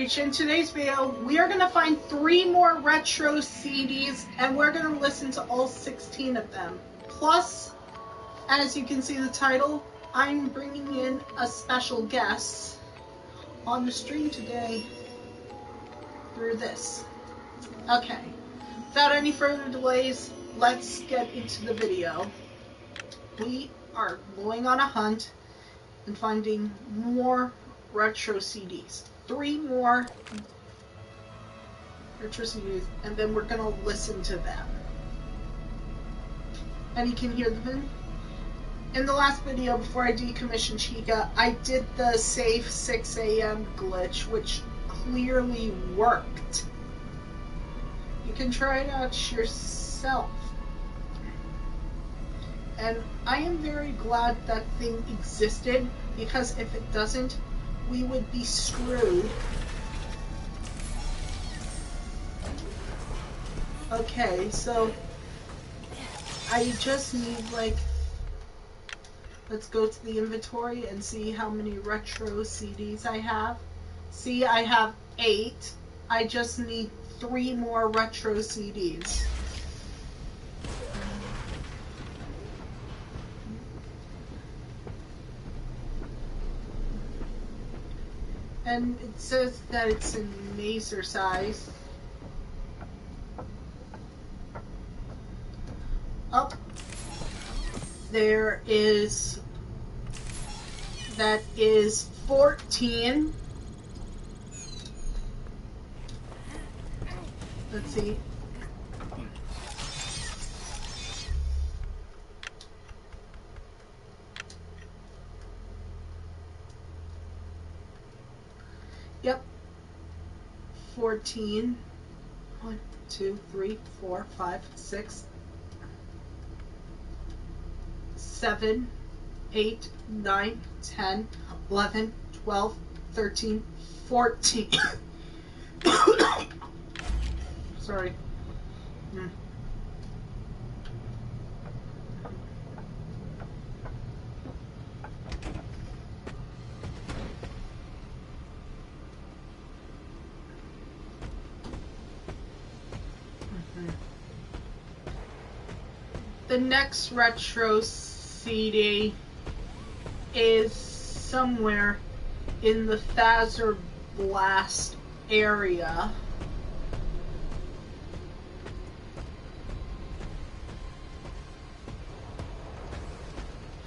Reach. In today's video, we are going to find 3 more retro CDs, and we're going to listen to all 16 of them. Plus, as you can see the title, I'm bringing in a special guest on the stream today through this. Okay, without any further delays, let's get into the video. We are going on a hunt and finding more retro CDs. 3 more retro CDs, and then we're gonna listen to them. And you can hear them in the last video before I decommissioned Chica. I did the save 6 a.m. glitch, which clearly worked. You can try it out yourself. And I am very glad that thing existed, because if it doesn't, we would be screwed. Okay, so I just need, like, let's go to the inventory and see how many retro CDs I have. See, I have 8. I just need 3 more retro CDs. And it says that it's in mazer size. Up there is, that is 14. Let's see. Yep. 14. 1, 2, 3, 4, 5, 6, 7, 8, 9, 10, 11, 12, 13, 14. Sorry. The next retro CD is somewhere in the Phaser Blast area.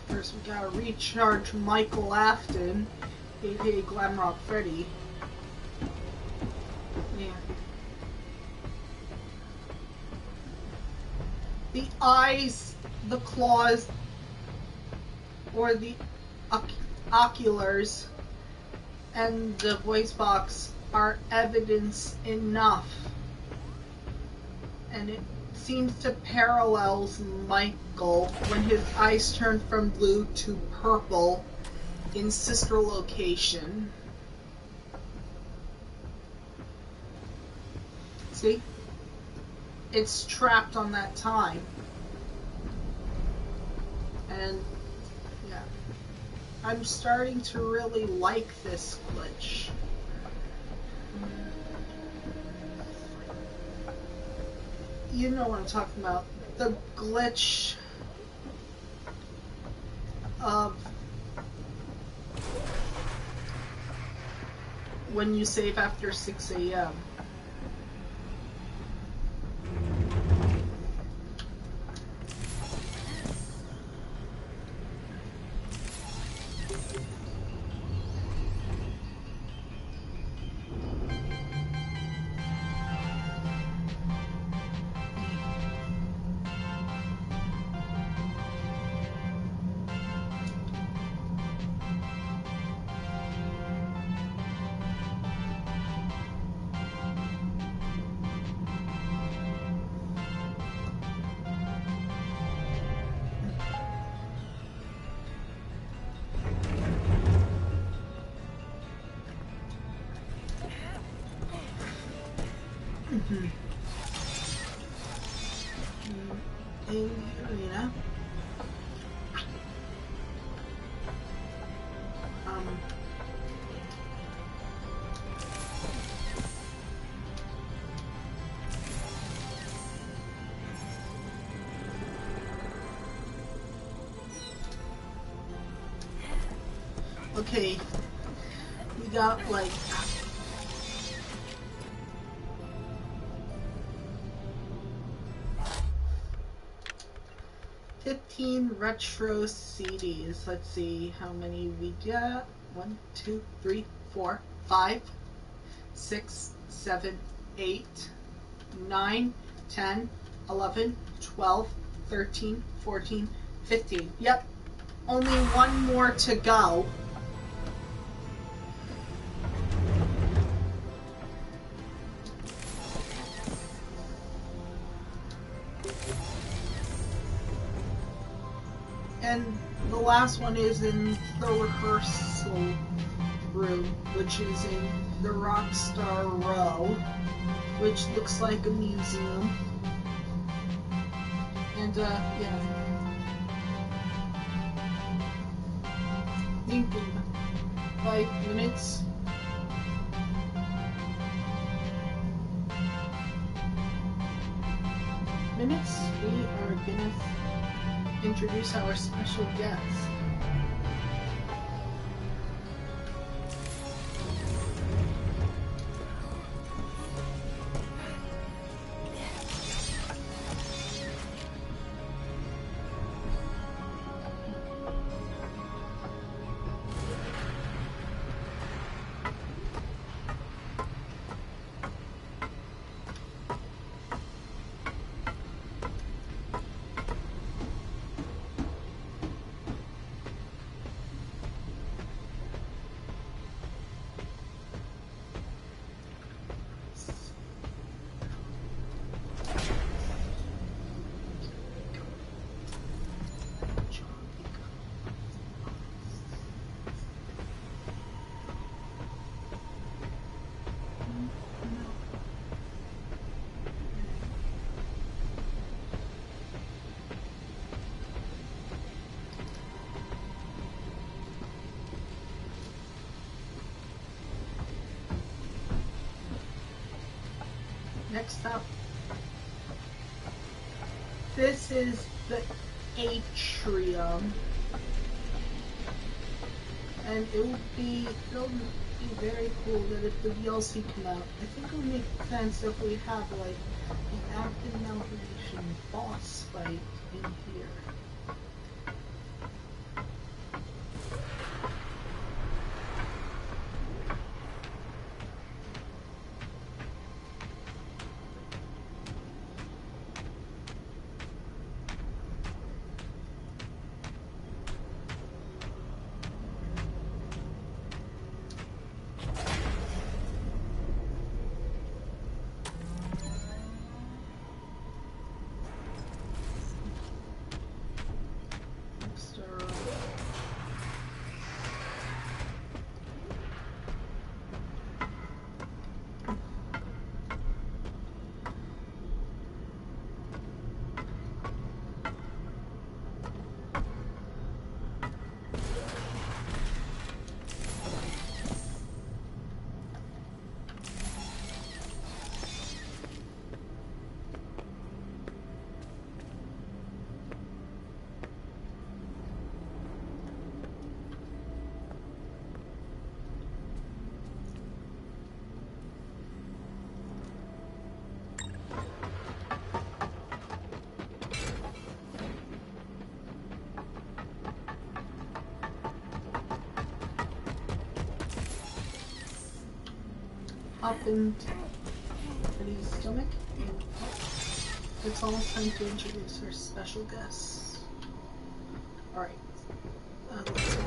First, we gotta recharge Michael Afton, aka Glamrock Freddy. Yeah. The eyes, the claws, or the oculars, and the voice box are evidence enough. And it seems to parallels Michael when his eyes turn from blue to purple in sister location. See? It's trapped on that time. And yeah, I'm starting to really like this glitch. You know what I'm talking about. The glitch of when you save after 6 a.m. In the arena. Okay, we got like 15 retro CDs. Let's see how many we get. 1, 2, 3, 4, 5, 6, 7, 8, 9, 10, 11, 12, 13, 14, 15. Yep, only one more to go. And the last one is in the rehearsal room, which is in the Rockstar Row, which looks like a museum. And, yeah. In 5 minutes. We are gonna introduce our special guest. Next up, this is the atrium, and it'll be very cool that if the DLC come out, I think it'll make sense if we have like the active amalgamation boss fight in here. Up into Freddy's stomach, and it's almost time to introduce our special guest. Alright, let's go.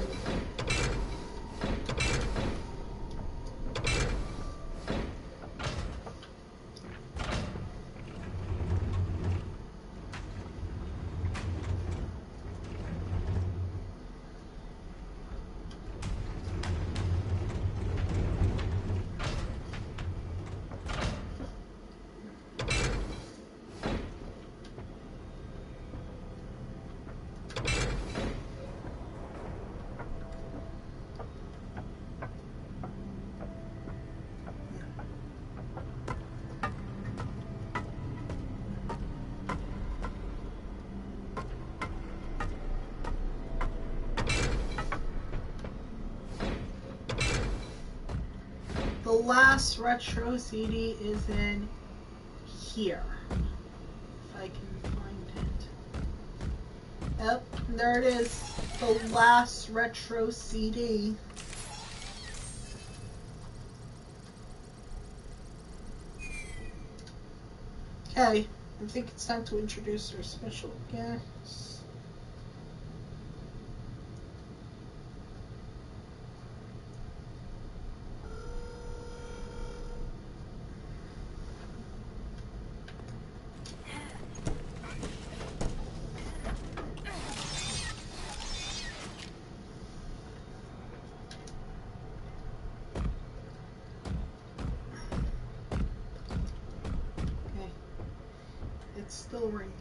last retro CD is in here. If I can find it. Yep, there it is. The last retro CD. Okay, I think it's time to introduce our special guest. It's still ringing.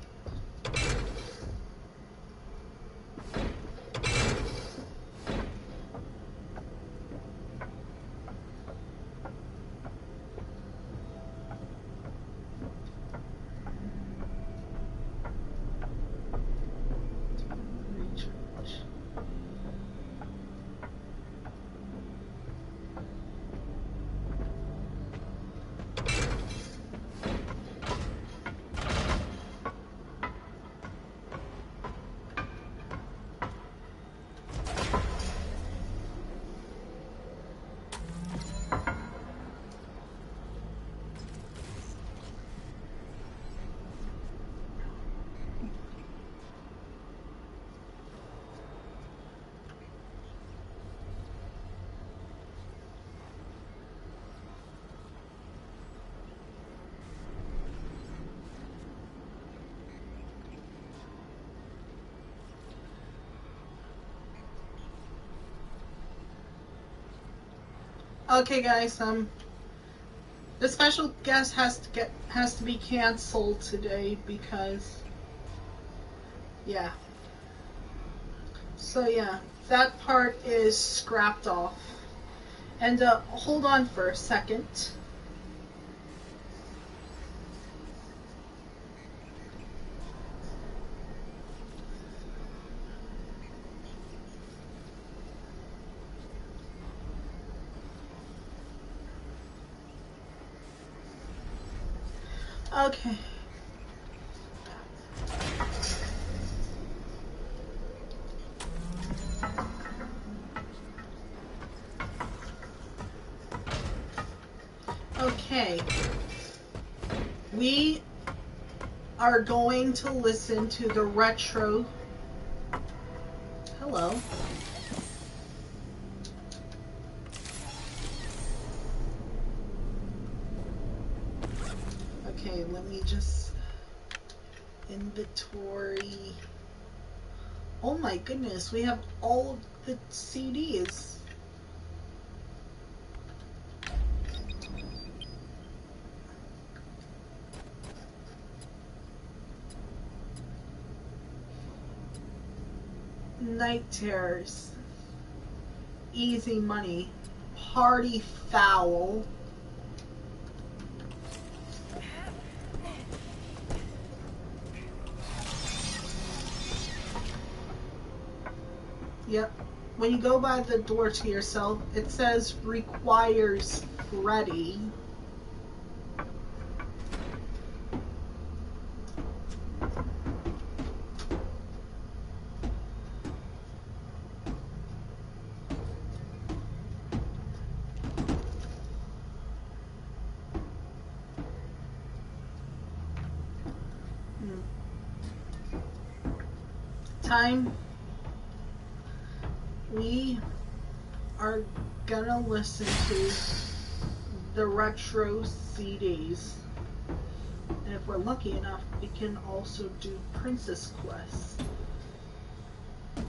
Okay, guys. The special guest has to be canceled today because, yeah. So yeah, that part is scrapped off. And hold on for a second. Okay. Okay. We are going to listen to the retro. Hello. Okay, let me just inventory. Oh my goodness, we have all of the CDs. Night Terrors, Easy Money, Party Foul, yep. When you go by the door to yourself, it says requires ready. Time. We are gonna listen to the retro CDs, and if we're lucky enough, we can also do Princess Quest again.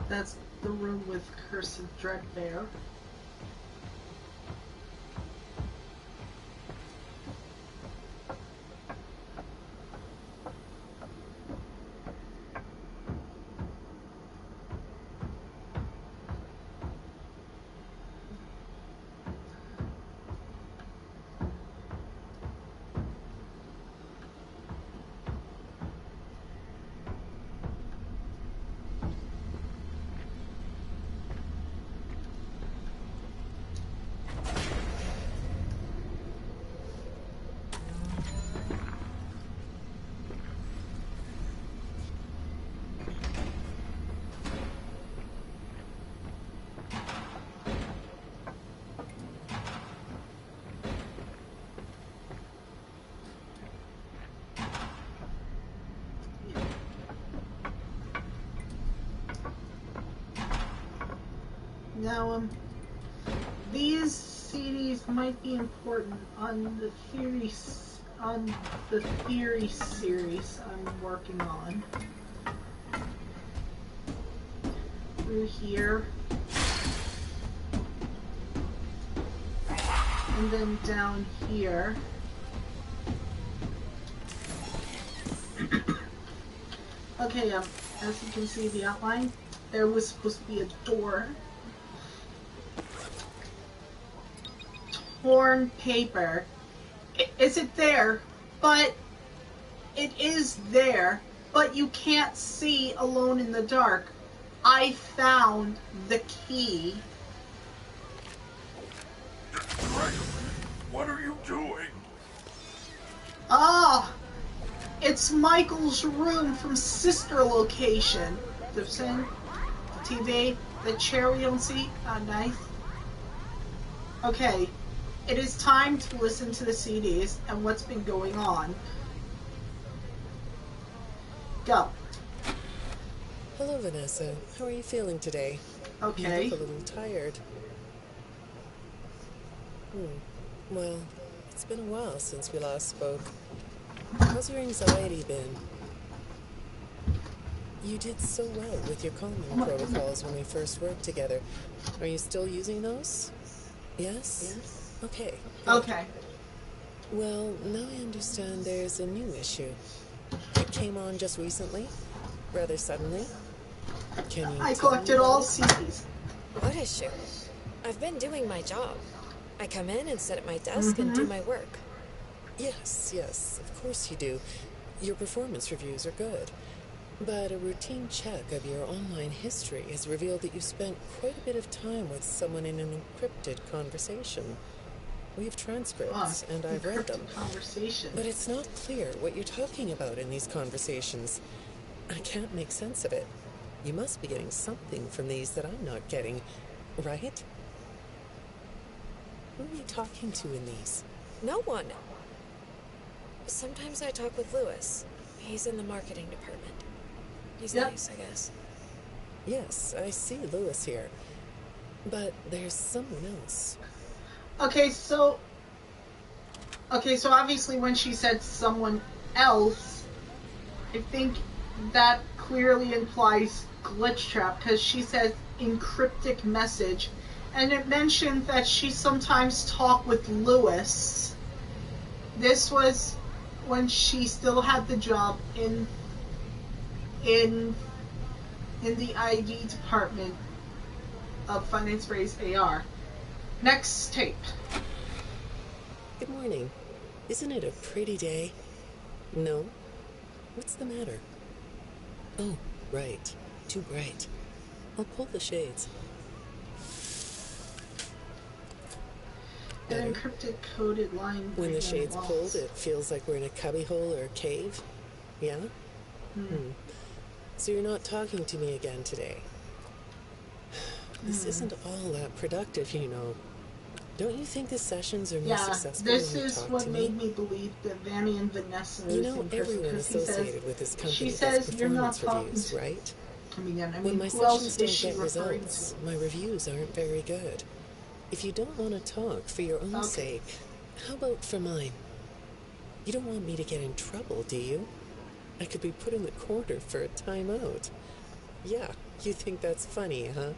That's the room with Cursed Dreadbear. Now, these CDs might be important on the theory series I'm working on. Through here, and then down here. Okay, as you can see the outline, there was supposed to be a door. Torn paper. Is it there? But it is there, but you can't see alone in the dark. I found the key. What are you doing? Ah! It's Michael's room from Sister Location. The thing, the TV, the chair we don't see. Ah, nice. Okay, it is time to listen to the CDs and what's been going on. Go. Hello, Vanessa. How are you feeling today? Okay. You look a little tired. Well, it's been a while since we last spoke. How's your anxiety been? You did so well with your calming protocols when we first worked together. Are you still using those? Yes? Okay. Good. Okay. Well, now I understand there's a new issue. It came on just recently, rather suddenly. Can you I tell me collected all about it? CDs. What issue? I've been doing my job. I come in and sit at my desk and do my work. Yes, of course you do. Your performance reviews are good. But a routine check of your online history has revealed that you spent quite a bit of time with someone in an encrypted conversation. We have transcripts, and I've read them. Conversation. But it's not clear what you're talking about in these conversations. I can't make sense of it. You must be getting something from these that I'm not getting, right? Who are you talking to in these? No one. Sometimes I talk with Lewis. He's in the marketing department. He's nice, I guess. Yes, I see Lewis here. But there's someone else. Okay, so obviously when she said someone else, I think that clearly implies glitch trap, because she says encryptic message, and it mentioned that she sometimes talked with Lewis. This was when she still had the job in the ID department of Finance Raise AR. Next tape. Good morning. Isn't it a pretty day? No? What's the matter? Oh, right. Too bright. I'll pull the shades. An encrypted coded line. When the shades pulled, it feels like we're in a cubbyhole or a cave. Yeah? So you're not talking to me again today. This isn't all that productive, you know. Don't you think the sessions are more successful this when you is talk what to made me? me believe that Vanny and Vanessa You is know, in person, everyone because he associated says, with this company she does says you're not performance talking reviews, to right? coming in. I When mean, my who else sessions is don't she get referring results, to? my reviews aren't very good. If you don't want to talk for your own sake, how about for mine? You don't want me to get in trouble, do you? I could be put in the corner for a timeout. Yeah, you think that's funny, huh?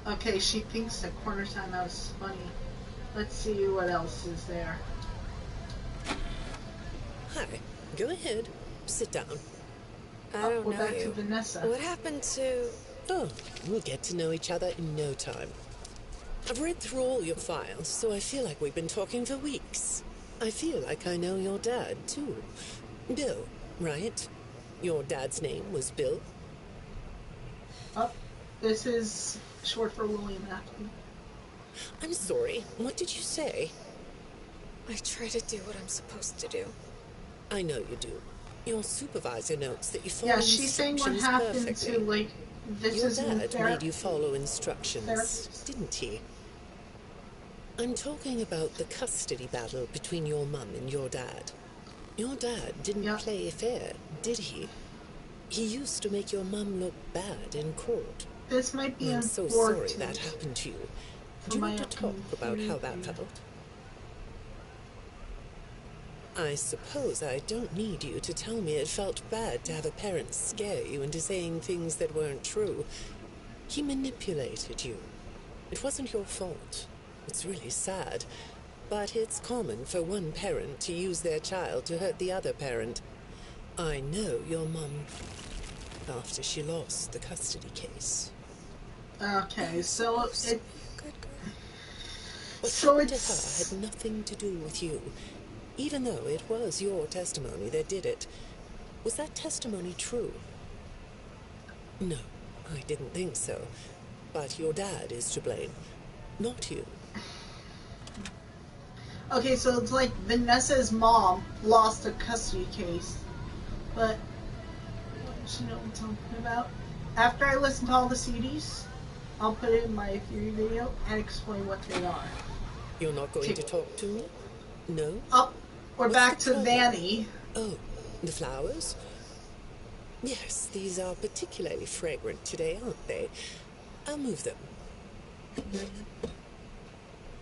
Okay, she thinks that Corner Time Out is funny. Let's see what else is there. Hi, go ahead. Sit down. I Oh, don't we're know back to you. Vanessa. What happened to... Oh, we'll get to know each other in no time. I've read through all your files, so I feel like we've been talking for weeks. I feel like I know your dad, too. Bill, right? Your dad's name was Bill? Oh, this is short for William Afton. I'm sorry, what did you say? I try to do what I'm supposed to do. I know you do. Your supervisor notes that you follow Yeah, she's saying what instructions happened perfectly. to, like, this Your isn't dad made you follow instructions, therapist. didn't he? I'm talking about the custody battle between your mum and your dad. Your dad didn't Yeah. play fair, did he? He used to make your mum look bad in court. This might be I'm so important sorry that happened to you. for Do you my want to talk upcoming about how that theory. felt? I suppose I don't need you to tell me it felt bad to have a parent scare you into saying things that weren't true. He manipulated you. It wasn't your fault. It's really sad. But it's common for one parent to use their child to hurt the other parent. I know your mum after she lost the custody case. Okay, so it. Good girl. What So happened it's. to her had nothing to do with you, even though it was your testimony that did it. Was that testimony true? No, I didn't think so. But your dad is to blame, not you. Okay, so it's like Vanessa's mom lost a custody case. But. What does she know what I'm talking about? After I listen to all the CDs, I'll put it in my theory video and explain what they are. You're not going to talk to me? No? Up, we're What's back the to problem? Vanny. Oh, the flowers? Yes, these are particularly fragrant today, aren't they? I'll move them.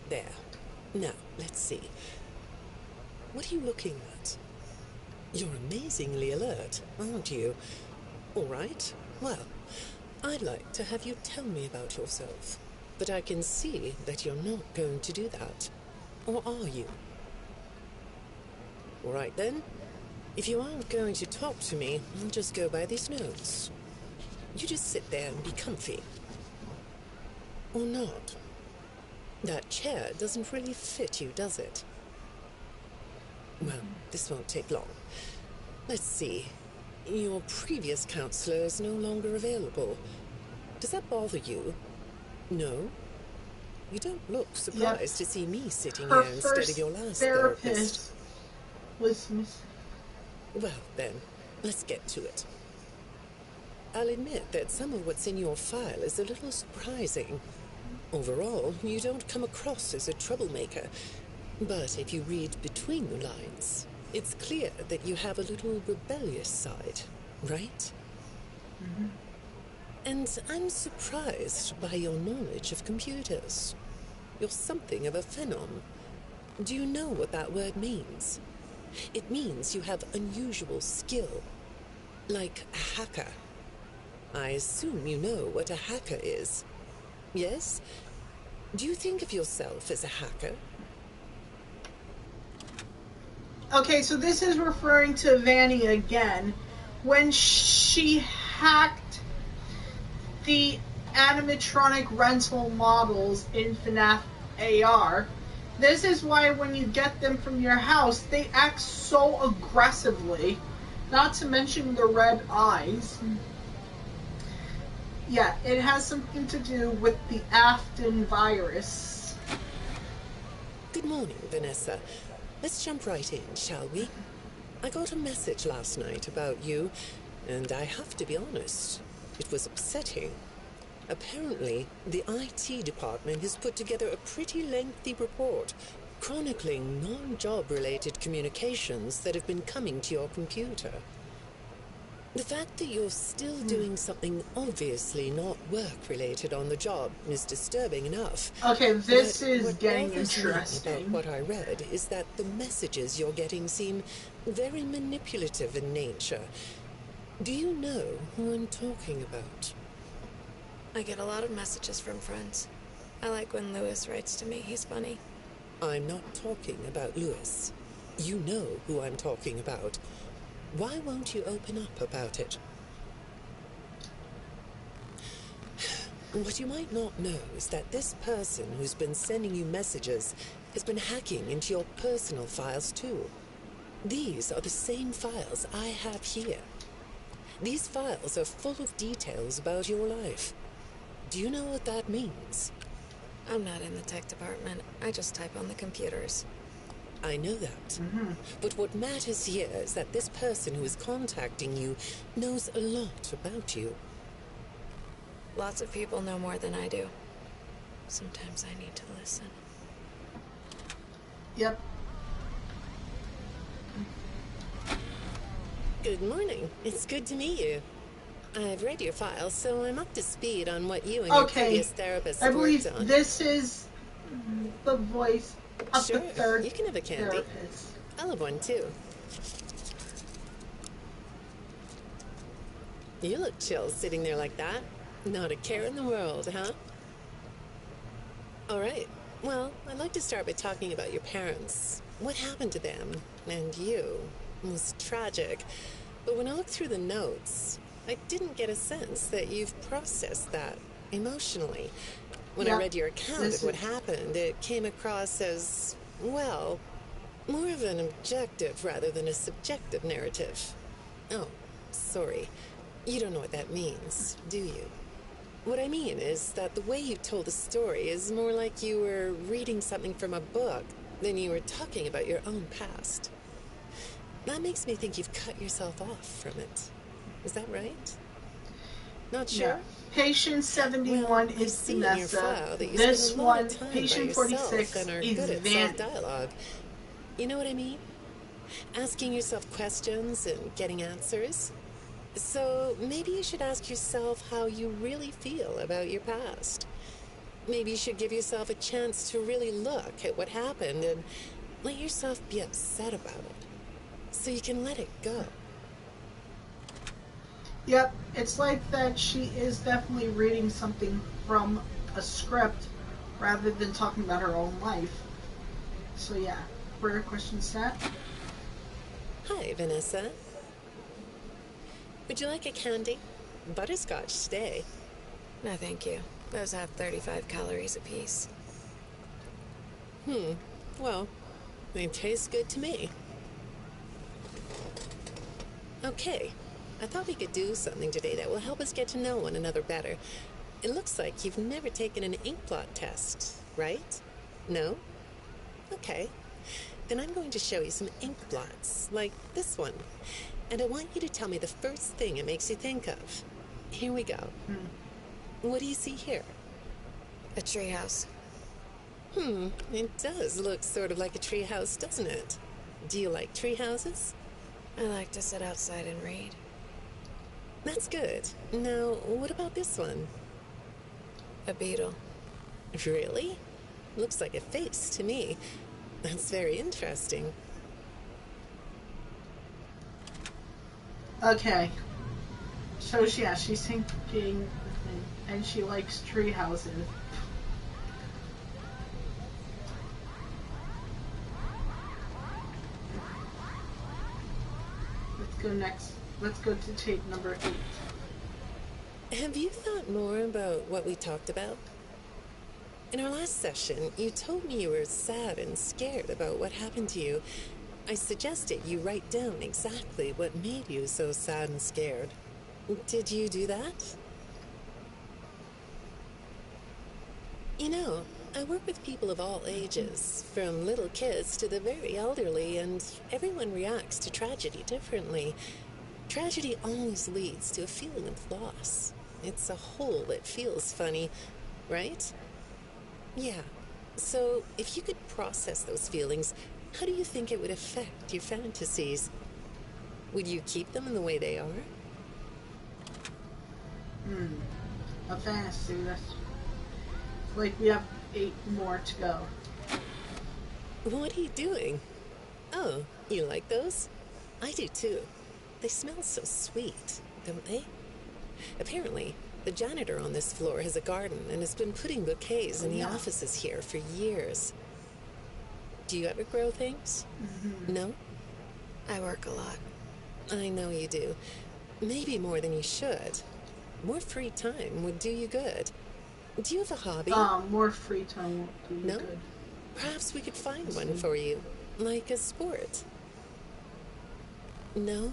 There. Now, let's see. What are you looking at? You're amazingly alert, aren't you? All right. Well, I'd like to have you tell me about yourself. But I can see that you're not going to do that. Or are you? All right, then. If you aren't going to talk to me, I'll just go by these notes. You just sit there and be comfy. Or not. That chair doesn't really fit you, does it? Well, this won't take long. Let's see. Your previous counselor is no longer available. Does that bother you? No? You don't look surprised to see me sitting Her here instead first of your last therapist therapist. was Miss. Well, then, let's get to it. I'll admit that some of what's in your file is a little surprising. Overall, you don't come across as a troublemaker. But if you read between the lines, it's clear that you have a little rebellious side, right? Mm-hmm. And I'm surprised by your knowledge of computers. You're something of a phenom. Do you know what that word means? It means you have unusual skill, like a hacker. I assume you know what a hacker is. Yes? Do you think of yourself as a hacker? Okay, so this is referring to Vanny again. When she hacked the animatronic rental models in FNAF AR, this is why when you get them from your house, they act so aggressively. Not to mention the red eyes. Yeah, it has something to do with the Afton virus. Good morning, Vanessa. Let's jump right in, shall we? I got a message last night about you, and I have to be honest, it was upsetting. Apparently, the IT department has put together a pretty lengthy report chronicling non-job-related communications that have been coming to your computer. The fact that you're still doing something obviously not work-related on the job is disturbing enough. Okay, this But is what getting bothers me about interesting. what I read is that the messages you're getting seem very manipulative in nature. Do you know who I'm talking about? I get a lot of messages from friends. I like when Lewis writes to me. He's funny. I'm not talking about Lewis. You know who I'm talking about. Why won't you open up about it? What you might not know is that this person who's been sending you messages has been hacking into your personal files too. These are the same files I have here. These files are full of details about your life. Do you know what that means? I'm not in the tech department. I just type on the computers. I know that. But what matters here is that this person who is contacting you knows a lot about you. Lots of people know more than I do. Sometimes I need to listen. Yep. Good morning. It's good to meet you. I've read your file, so I'm up to speed on what you and your previous therapist I believe worked on. this is the voice of Sure, the third you can have a candy. therapist. I'll have one too. You look chill sitting there like that. Not a care in the world, huh? All right. Well, I'd like to start by talking about your parents. What happened to them and you? It was tragic. But when I looked through the notes, I didn't get a sense that you've processed that emotionally. When I read your account of what happened, it came across as, well, more of an objective rather than a subjective narrative. Oh, sorry. You don't know what that means, do you? What I mean is that the way you told the story is more like you were reading something from a book than you were talking about your own past. That makes me think you've cut yourself off from it. Is that right? Not sure? Yeah. Patient 71 is Vanessa. This one, patient 46, is Vanny. Dialogue. You know what I mean? Asking yourself questions and getting answers. So maybe you should ask yourself how you really feel about your past. Maybe you should give yourself a chance to really look at what happened and let yourself be upset about it, so you can let it go. Yep, it's like that she is definitely reading something from a script rather than talking about her own life. So yeah, further questions, Sat? Hi, Vanessa. Would you like a candy? Butterscotch today. No, thank you. Those have 35 calories apiece. Well, they taste good to me. Okay, I thought we could do something today that will help us get to know one another better. It looks like you've never taken an ink blot test, right? No? Okay. Then I'm going to show you some ink blots, like this one. And I want you to tell me the first thing it makes you think of. Here we go. What do you see here? A treehouse. It does look sort of like a treehouse, doesn't it? Do you like treehouses? I like to sit outside and read. That's good. Now, what about this one? A beetle. Really? Looks like a face to me. That's very interesting. Okay. So yeah, she's thinking the thing, and she likes tree houses. Let's go next. Let's go to tape number 8. Have you thought more about what we talked about? In our last session, you told me you were sad and scared about what happened to you. I suggested you write down exactly what made you so sad and scared. Did you do that? You know, I work with people of all ages, from little kids to the very elderly, and everyone reacts to tragedy differently. Tragedy always leads to a feeling of loss. It's a hole that feels funny, right? Yeah. So, if you could process those feelings, how do you think it would affect your fantasies? Would you keep them in the way they are? A fantasy. That's like we have 8 more to go. What are you doing? Oh, you like those? I do too. They smell so sweet. don't they? Apparently, the janitor on this floor has a garden and has been putting bouquets in the offices here for years. Do you ever grow things? No? I work a lot. I know you do. Maybe more than you should. More free time would do you good. Do you have a hobby? More free time won't do you No? good. Perhaps we could find one for you, like a sport. No?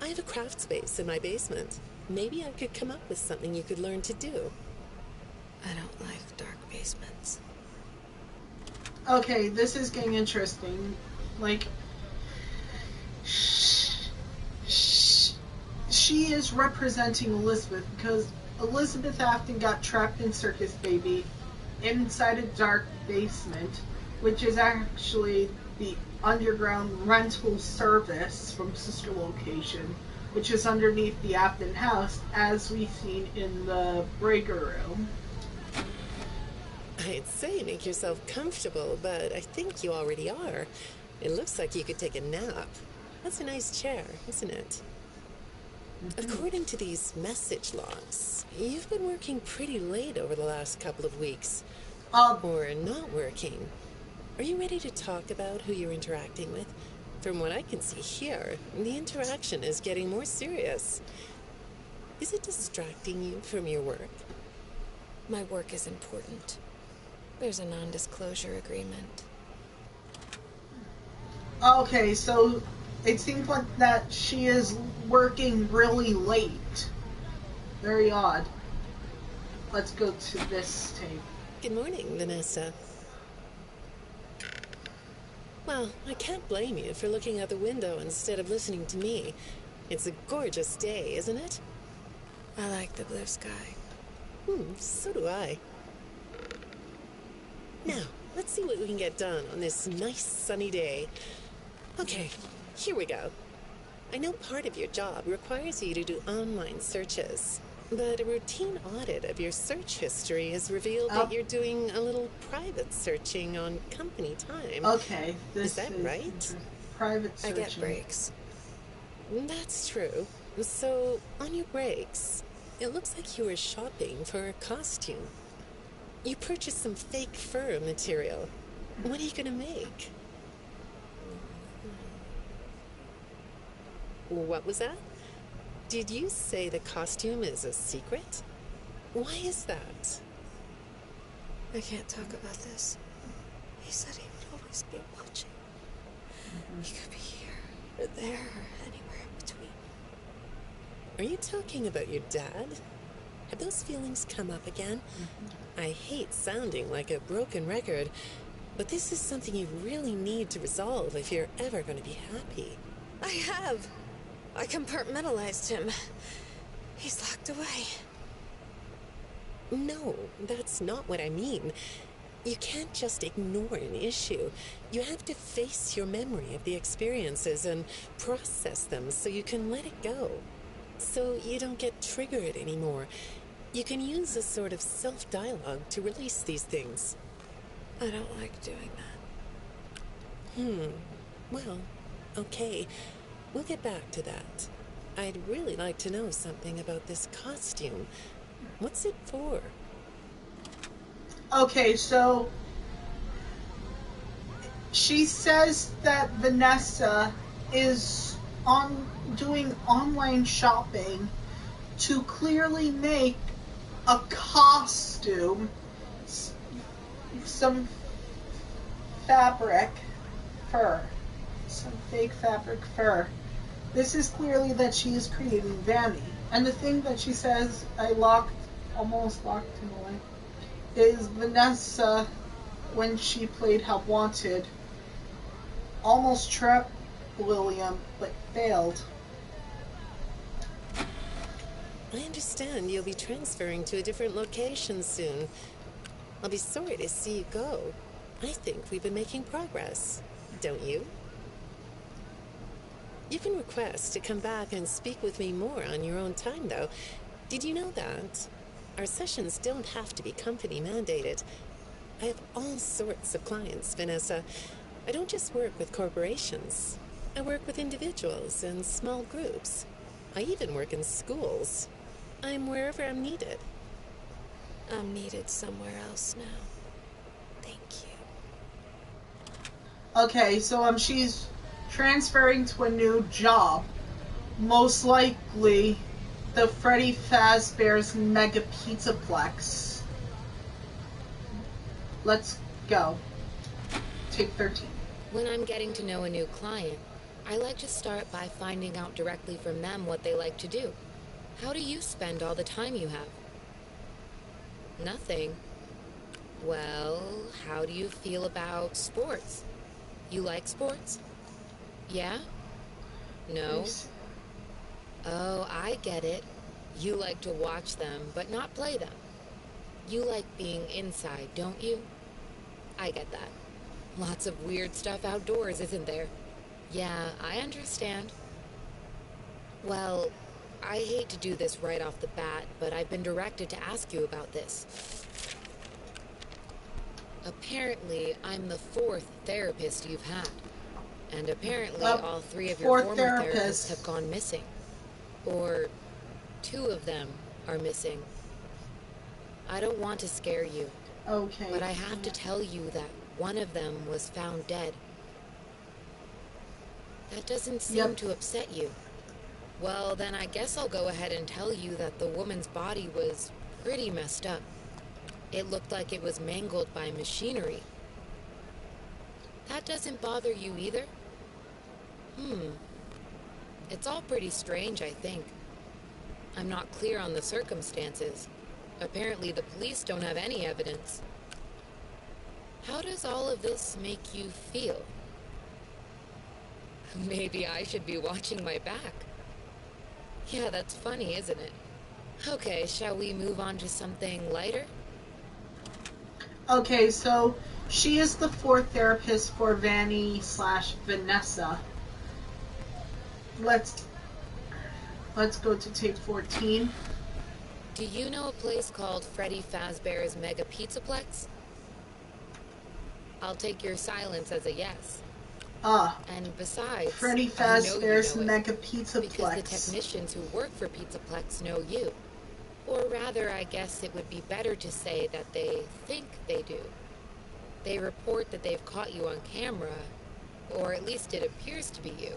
I have a craft space in my basement. Maybe I could come up with something you could learn to do. I don't like dark basements. Okay, this is getting interesting. Like, she is representing Elizabeth because Elizabeth Afton got trapped in Circus Baby inside a dark basement, which is actually the underground rental service from Sister Location, which is underneath the Afton house, as we've seen in the breaker room. I'd say make yourself comfortable, but I think you already are. It looks like you could take a nap. That's a nice chair, isn't it? According to these message logs, you've been working pretty late over the last couple of weeks. Or not working. Are you ready to talk about who you're interacting with? From what I can see here, the interaction is getting more serious. Is it distracting you from your work? My work is important. There's a non-disclosure agreement. Okay, so it seems like that she is working really late. Very odd. Let's go to this tape. Good morning, Vanessa. Well, I can't blame you for looking out the window instead of listening to me. It's a gorgeous day, isn't it? I like the blue sky. So do I. Now, let's see what we can get done on this nice sunny day. Okay, here we go. I know part of your job requires you to do online searches, but a routine audit of your search history has revealed that you're doing a little private searching on company time. Okay, Is that right? Private searching. I get breaks. That's true. So, on your breaks, it looks like you were shopping for a costume. You purchased some fake fur material. What are you gonna make? What was that? Did you say the costume is a secret? Why is that? I can't talk about this. He said he would always be watching. He could be here, or there, or anywhere in between. Are you talking about your dad? Have those feelings come up again? I hate sounding like a broken record, but this is something you really need to resolve if you're ever going to be happy. I have. I compartmentalized him. He's locked away. No, that's not what I mean. You can't just ignore an issue. You have to face your memory of the experiences and process them so you can let it go. So you don't get triggered anymore. You can use a sort of self-dialogue to release these things. I don't like doing that. Well, okay. We'll get back to that. I'd really like to know something about this costume. What's it for? Okay, so she says that Vanessa is doing online shopping to clearly make a costume, some fabric fur, some fake fabric fur. This is clearly that she is creating Vanny. And the thing that she says, I almost locked him away, is Vanessa, when she played Help Wanted, almost trapped William, but failed. I understand you'll be transferring to a different location soon. I'll be sorry to see you go. I think we've been making progress, don't you? You can request to come back and speak with me more on your own time, though. Did you know that? Our sessions don't have to be company mandated. I have all sorts of clients, Vanessa. I don't just work with corporations. I work with individuals and small groups. I even work in schools. I'm wherever I'm needed. I'm needed somewhere else now. Thank you. Okay, so she's transferring to a new job. Most likely the Freddy Fazbear's Mega Pizzaplex. Let's go. Take 13. When I'm getting to know a new client, I like to start by finding out directly from them what they like to do. How do you spend all the time you have? Nothing. Well, how do you feel about sports? You like sports? Yeah? No? Oh, I get it. You like to watch them, but not play them. You like being inside, don't you? I get that. Lots of weird stuff outdoors, isn't there? Yeah, I understand. Well, I hate to do this right off the bat, but I've been directed to ask you about this. Apparently, I'm the 4th therapist you've had. And apparently, all 3 of your former therapists have gone missing. Or 2 of them are missing. I don't want to scare you. Okay. But I have to tell you that one of them was found dead. That doesn't seem to upset you. Well, then I guess I'll go ahead and tell you that the woman's body was pretty messed up. It looked like it was mangled by machinery. That doesn't bother you either? It's all pretty strange, I think. I'm not clear on the circumstances. Apparently the police don't have any evidence. How does all of this make you feel? Maybe I should be watching my back. Yeah, that's funny, isn't it? Okay, shall we move on to something lighter? Okay, so she is the 4th therapist for Vanny/Vanessa. Let's go to tape 14. Do you know a place called Freddy Fazbear's Mega Pizzaplex? I'll take your silence as a yes. And besides, Freddy Fazbear's Mega Pizzaplex. Because the technicians who work for Pizzaplex know you. Or rather, I guess it would be better to say that they think they do. They report that they've caught you on camera, or at least it appears to be you.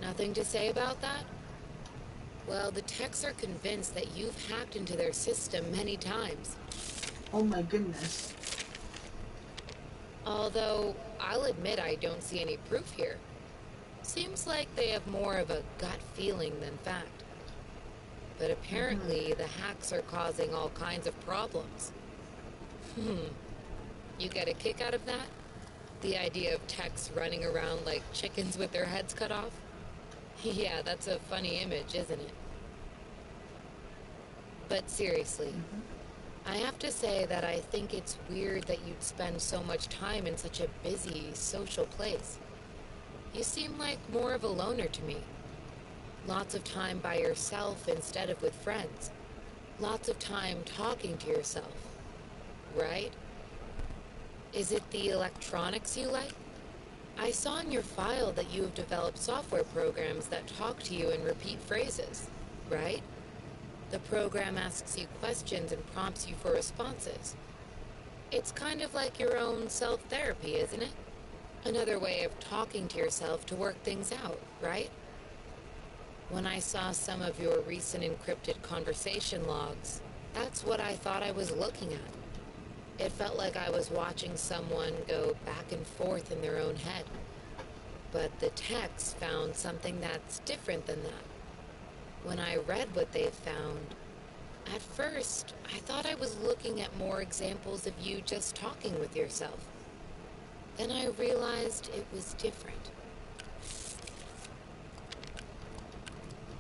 Nothing to say about that? Well, the techs are convinced that you've hacked into their system many times. Oh my goodness. Although, I'll admit I don't see any proof here. Seems like they have more of a gut feeling than fact. But apparently, the hacks are causing all kinds of problems. You get a kick out of that? The idea of techs running around like chickens with their heads cut off? Yeah, that's a funny image, isn't it? But seriously, I have to say that I think it's weird that you'd spend so much time in such a busy, social place. You seem like more of a loner to me. Lots of time by yourself instead of with friends. Lots of time talking to yourself. Right? Is it the electronics you like? I saw in your file that you have developed software programs that talk to you in repeat phrases, right? The program asks you questions and prompts you for responses. It's kind of like your own self-therapy, isn't it? Another way of talking to yourself to work things out, right? When I saw some of your recent encrypted conversation logs, that's what I thought I was looking at. It felt like I was watching someone go back and forth in their own head. But the techs found something that's different than that. When I read what they found, at first, I thought I was looking at more examples of you just talking with yourself. Then I realized it was different.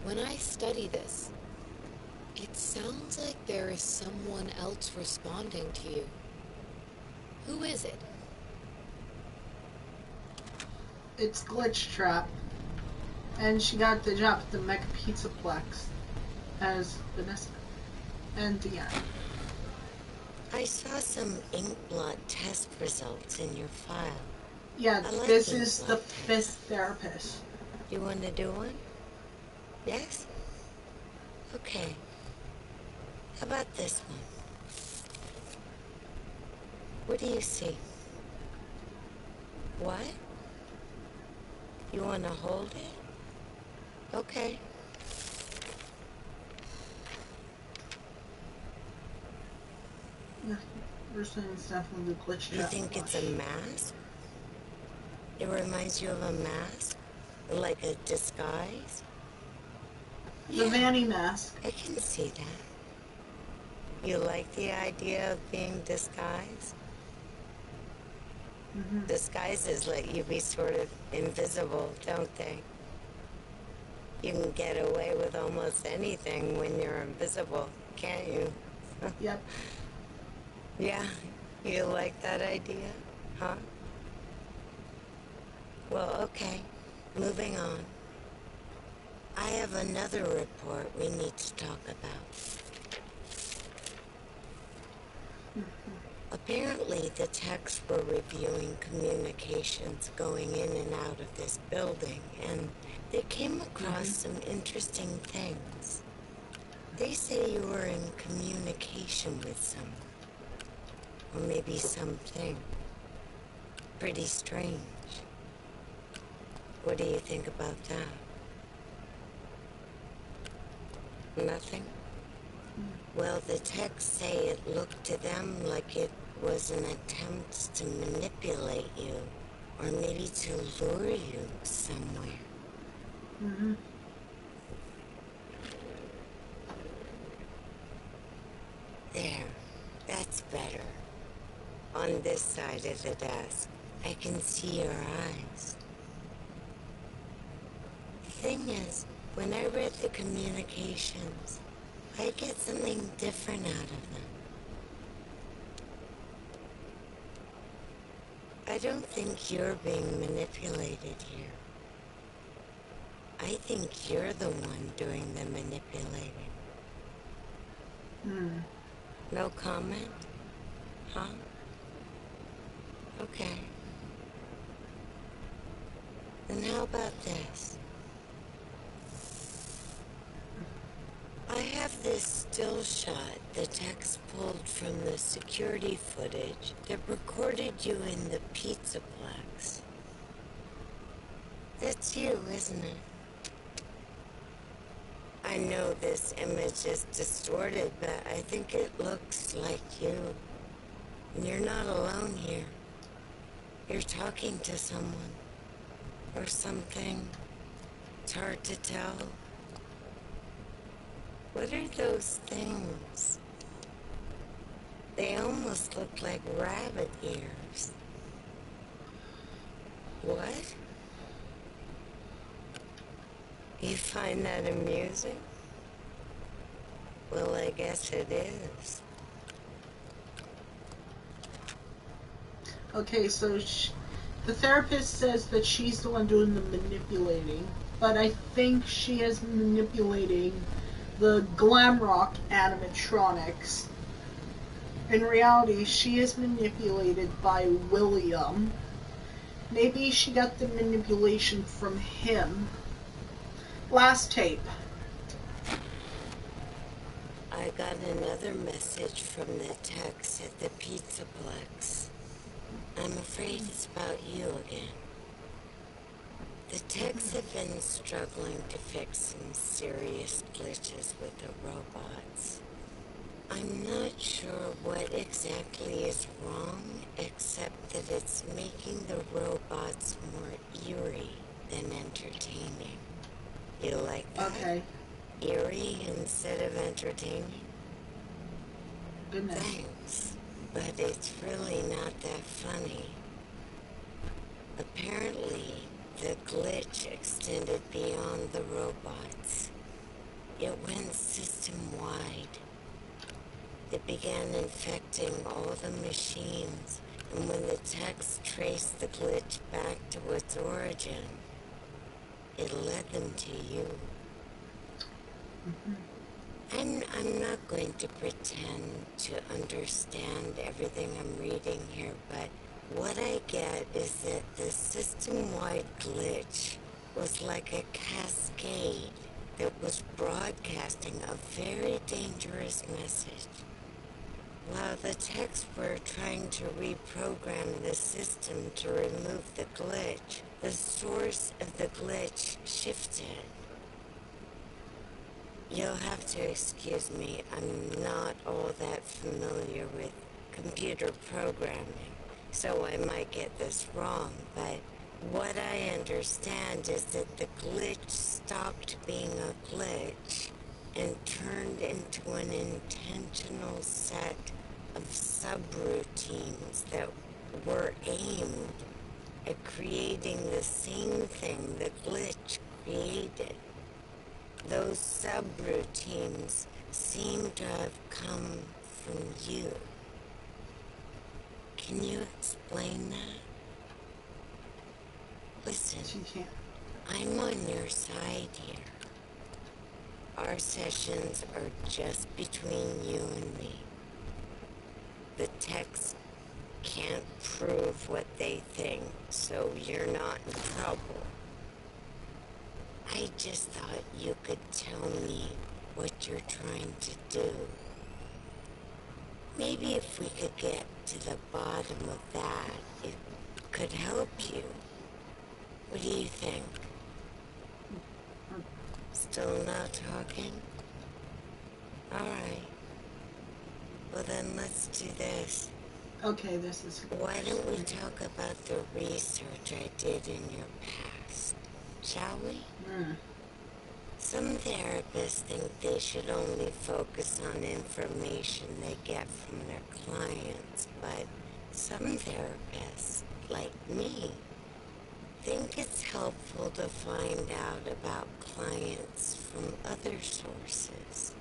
When I study this, it sounds like there is someone else responding to you. Who is it? It's Glitch Trap. And she got the job at the Mega Pizzaplex as Vanessa and Deanna. I saw some ink blot test results in your file. Yeah, I like this ink is blot the tests. 5th therapist. You want to do one? Yes? Okay. How about this one? What do you see? What? You want to hold it? Okay. Yeah, we're saying it's definitely the glitch You chat think it's a flush. mask? It reminds you of a mask? Like a disguise? The Yeah, Vanny mask. I can see that. You like the idea of being disguised? Disguises let you be sort of invisible, don't they? You can get away with almost anything when you're invisible, can't you? Yep. Yeah, you like that idea, huh? Well, okay, moving on. I have another report we need to talk about. Apparently, the techs were reviewing communications going in and out of this building, and they came across some interesting things. They say you were in communication with someone, or maybe something. Pretty strange. What do you think about that? Nothing? Well, the techs say it looked to them like it was an attempt to manipulate you, or maybe to lure you somewhere. There, that's better. On this side of the desk, I can see your eyes. The thing is, when I read the communications, I get something different out of them. I don't think you're being manipulated here. I think you're the one doing the manipulating. No comment? Huh? Okay. Then how about this? I have this still shot the techs pulled from the security footage that recorded you in the Pizzaplex. That's you, isn't it? I know this image is distorted, but I think it looks like you. And you're not alone here. You're talking to someone. Or something. It's hard to tell. What are those things? They almost look like rabbit ears. What? You find that amusing? Well, I guess it is. Okay, so the therapist says that she's the one doing the manipulating, but I think she is manipulating the glam rock animatronics. In reality, she is manipulated by William. Maybe she got the manipulation from him. Last tape. I got another message from the techs at the Pizzaplex. I'm afraid it's about you again. The techs have been struggling to fix some serious glitches with the robots. I'm not sure what exactly is wrong, except that it's making the robots more eerie than entertaining. You like that? Okay. Eerie instead of entertaining? Goodness. Thanks, but it's really not that funny. Apparently, the glitch extended beyond the robots. It went system-wide. It began infecting all the machines, and when the techs traced the glitch back to its origin, it led them to you. I'm not going to pretend to understand everything I'm reading here, but what I get is that the system-wide glitch was like a cascade that was broadcasting a very dangerous message. While the techs were trying to reprogram the system to remove the glitch, the source of the glitch shifted. You'll have to excuse me, I'm not all that familiar with computer programming, so I might get this wrong, but what I understand is that the glitch stopped being a glitch and turned into an intentional set of subroutines that were aimed at creating the same thing the glitch created. Those subroutines seem to have come from you. Can you explain that? Listen, She can't. I'm on your side here. Our sessions are just between you and me. The techs can't prove what they think, so you're not in trouble. I just thought you could tell me what you're trying to do. Maybe if we could get to the bottom of that, it could help you. What do you think? Still not talking? Alright. Well then, let's do this. Okay, this is... Why don't we talk about the research I did in your past? Shall we? Some therapists think they should only focus on information they get from their clients, but some therapists, like me, think it's helpful to find out about clients from other sources.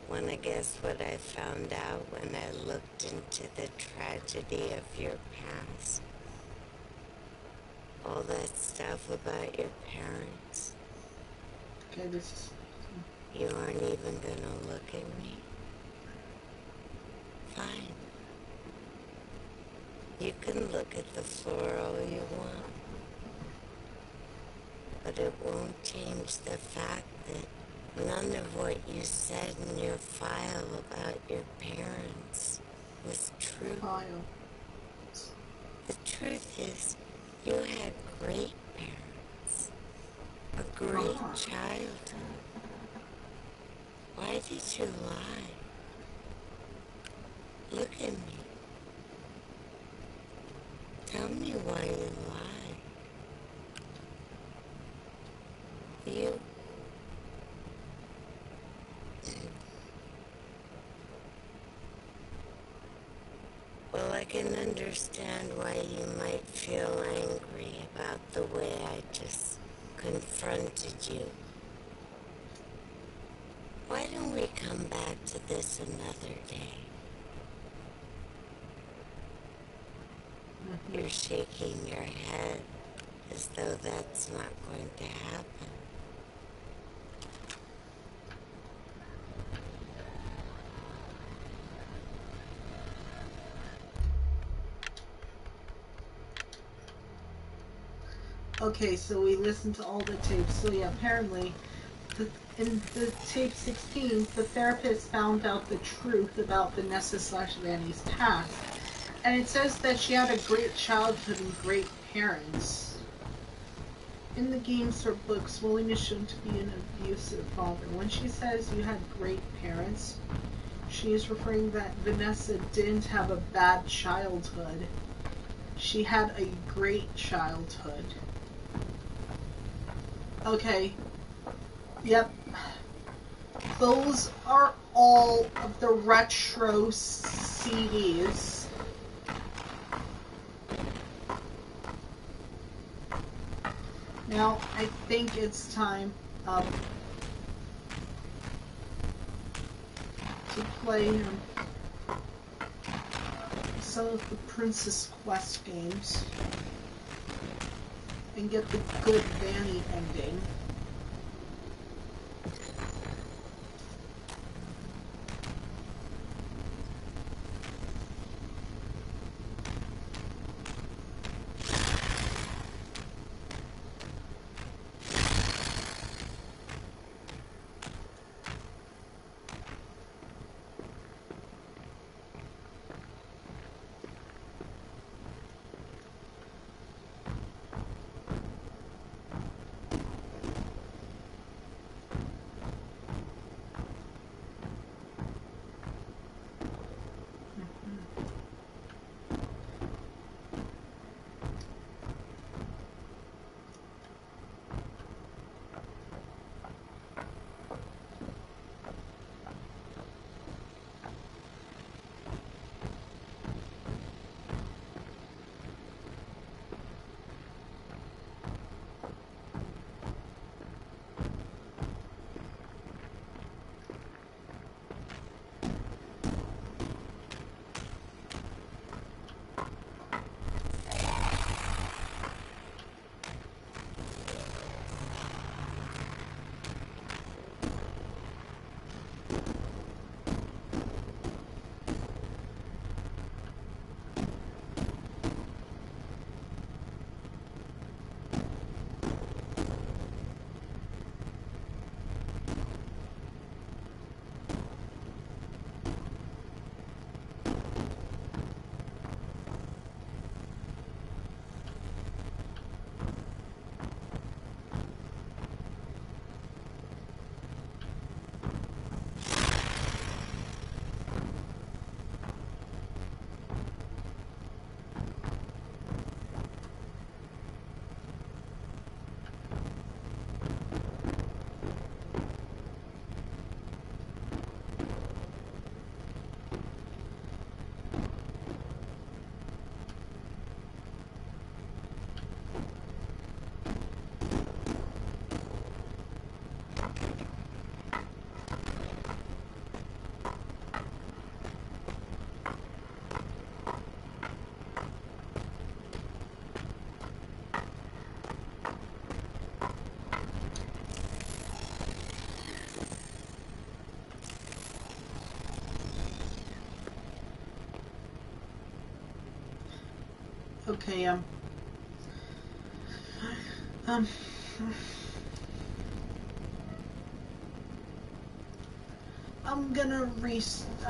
Want to guess what I found out when I looked into the tragedy of your past? All that stuff about your parents. Okay, this is... You aren't even gonna look at me? Fine. You can look at the floor all you want. But it won't change the fact that none of what you said in your file about your parents was true. File. The truth is, you had great parents. A great childhood. Why did you lie? Look at me. Tell me why you lied. You... Well, I can understand why you might feel angry about the way I just confronted you. Why don't we come back to this another day? You're shaking your head as though that's not going to happen. Okay, so we listened to all the tapes. So yeah, apparently, in the tape 16, the therapist found out the truth about Vanessa/Vanny's past. And it says that she had a great childhood and great parents. In the games or books, William is shown to be an abusive father. When she says you had great parents, she is referring that Vanessa didn't have a bad childhood. She had a great childhood. Okay. Yep. Those are all of the retro CDs. Now, I think it's time to play some of the Princess Quest games and get the good Vanny ending. Okay,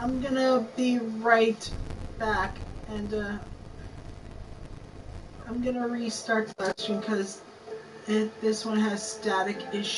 I'm gonna be right back, and I'm gonna restart the stream because this one has static issues.